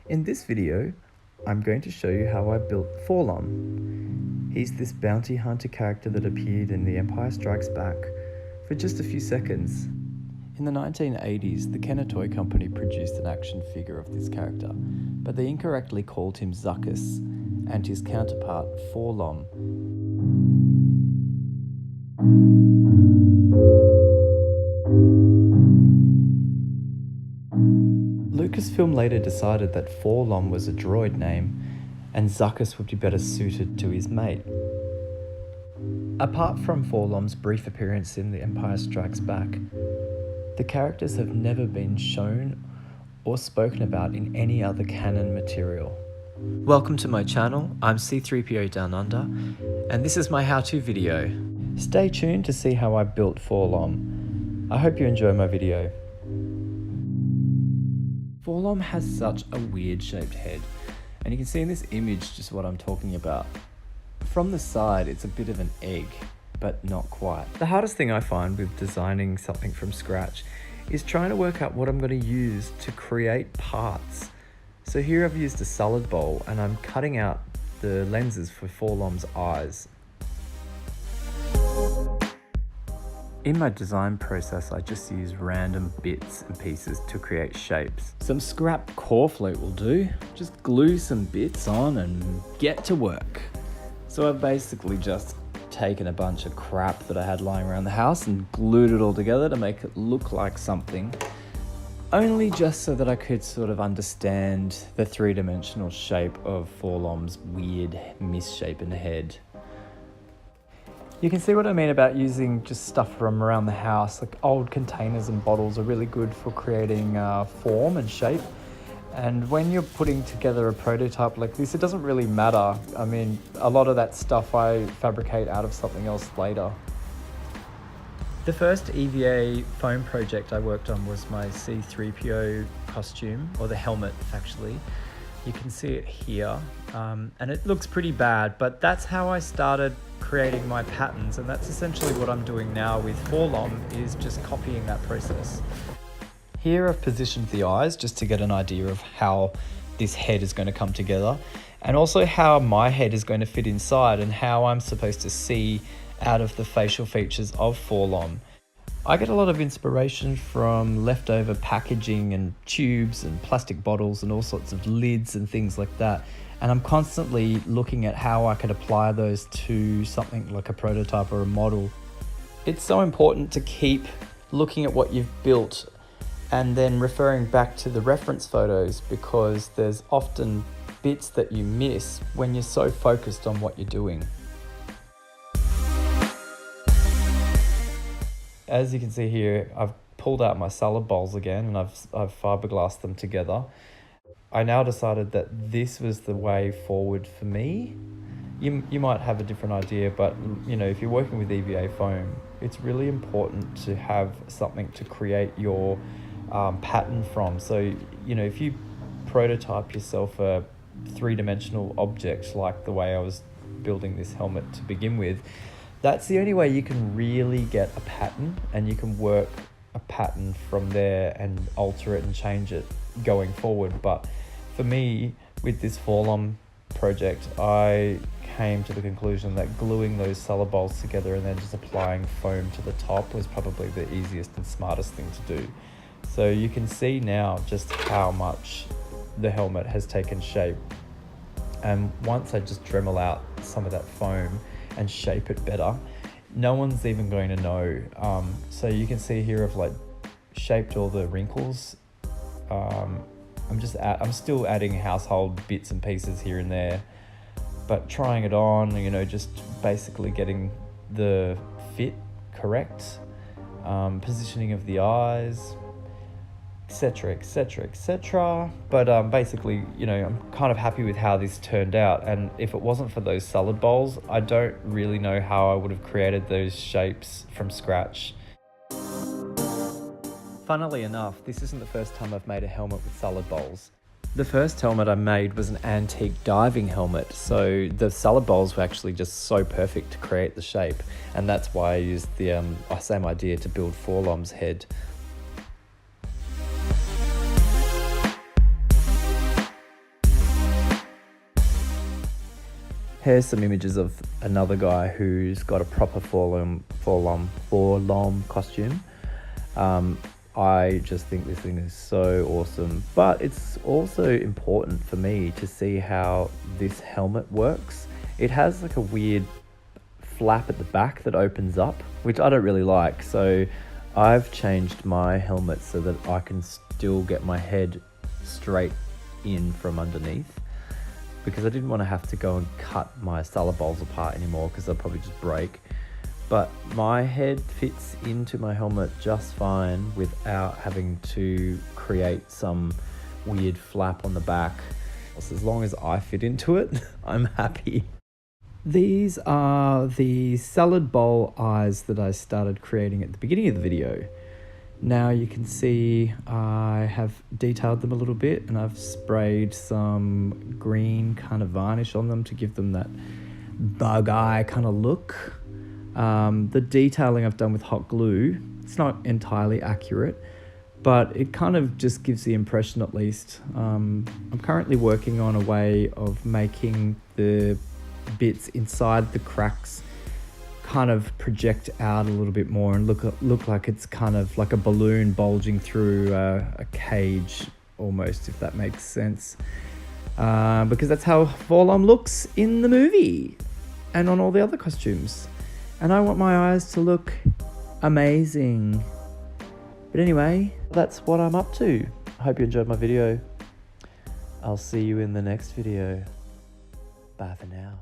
In this video, I'm going to show you how I built LOM. He's this bounty hunter character that appeared in The Empire Strikes Back for just a few seconds. In the 1980s, the Kenner Toy Company produced an action figure of this character, but they incorrectly called him Zuckuss and his counterpart LOM. Lucasfilm later decided that LOM was a droid name and Zuckuss would be better suited to his mate. Apart from LOM's brief appearance in The Empire Strikes Back, the characters have never been shown or spoken about in any other canon material. Welcome to my channel, I'm C3PO Down Under, and this is my how-to video. Stay tuned to see how I built LOM. I hope you enjoy my video. LOM has such a weird shaped head, and you can see in this image just what I'm talking about. From the side, it's a bit of an egg, but not quite. The hardest thing I find with designing something from scratch is trying to work out what I'm going to use to create parts. So here I've used a salad bowl and I'm cutting out the lenses for LOM's eyes. In my design process, I just use random bits and pieces to create shapes. Some scrap core float will do. Just glue some bits on and get to work. So I've basically just taken a bunch of crap that I had lying around the house and glued it all together to make it look like something. Only just so that I could sort of understand the three-dimensional shape of LOM's weird misshapen head. You can see what I mean about using just stuff from around the house. Like old containers and bottles are really good for creating form and shape. And when you're putting together a prototype like this, it doesn't really matter. I mean, a lot of that stuff I fabricate out of something else later. The first EVA foam project I worked on was my C3PO costume, or the helmet actually. You can see it here, and it looks pretty bad, but that's how I started creating my patterns, and that's essentially what I'm doing now with LOM, is just copying that process. Here I've positioned the eyes just to get an idea of how this head is going to come together, and also how my head is going to fit inside and how I'm supposed to see out of the facial features of LOM. I get a lot of inspiration from leftover packaging and tubes and plastic bottles and all sorts of lids and things like that. And I'm constantly looking at how I could apply those to something like a prototype or a model. It's so important to keep looking at what you've built and then referring back to the reference photos, because there's often bits that you miss when you're so focused on what you're doing. As you can see here, I've pulled out my salad bowls again and I've fiberglassed them together. I now decided that this was the way forward for me. You might have a different idea, but you know, if you're working with EVA foam, it's really important to have something to create your pattern from. So, you know, if you prototype yourself a three-dimensional object like the way I was building this helmet to begin with, that's the only way you can really get a pattern, and you can work a pattern from there and alter it and change it going forward. But for me, with this LOM project, I came to the conclusion that gluing those salad bowls together and then just applying foam to the top was probably the easiest and smartest thing to do. So you can see now just how much the helmet has taken shape. And once I just Dremel out some of that foam and shape it better, no one's even going to know. So you can see here I've like shaped all the wrinkles. I'm still adding household bits and pieces here and there, but trying it on, you know, just basically getting the fit correct, positioning of the eyes, etc, etc, etc. But basically, you know, I'm kind of happy with how this turned out, and if it wasn't for those salad bowls, I don't really know how I would have created those shapes from scratch. Funnily enough, this isn't the first time I've made a helmet with salad bowls. The first helmet I made was an antique diving helmet, so the salad bowls were actually just so perfect to create the shape, and that's why I used the same idea to build LOM's head. Here's some images of another guy who's got a proper 4LOM costume. I just think this thing is so awesome, but it's also important for me to see how this helmet works. It has like a weird flap at the back that opens up, which I don't really like. So I've changed my helmet so that I can still get my head straight in from underneath, because I didn't want to have to go and cut my salad bowls apart anymore, because they'll probably just break. But my head fits into my helmet just fine without having to create some weird flap on the back. So as long as I fit into it, I'm happy. These are the salad bowl eyes that I started creating at the beginning of the video. Now you can see I have detailed them a little bit, and I've sprayed some green kind of varnish on them to give them that bug eye kind of look. The detailing I've done with hot glue, it's not entirely accurate, but it kind of just gives the impression at least. I'm currently working on a way of making the bits inside the cracks kind of project out a little bit more and look like it's kind of like a balloon bulging through a cage almost, if that makes sense. Because that's how 4LOM looks in the movie and on all the other costumes. And I want my eyes to look amazing. But anyway, that's what I'm up to. I hope you enjoyed my video. I'll see you in the next video. Bye for now.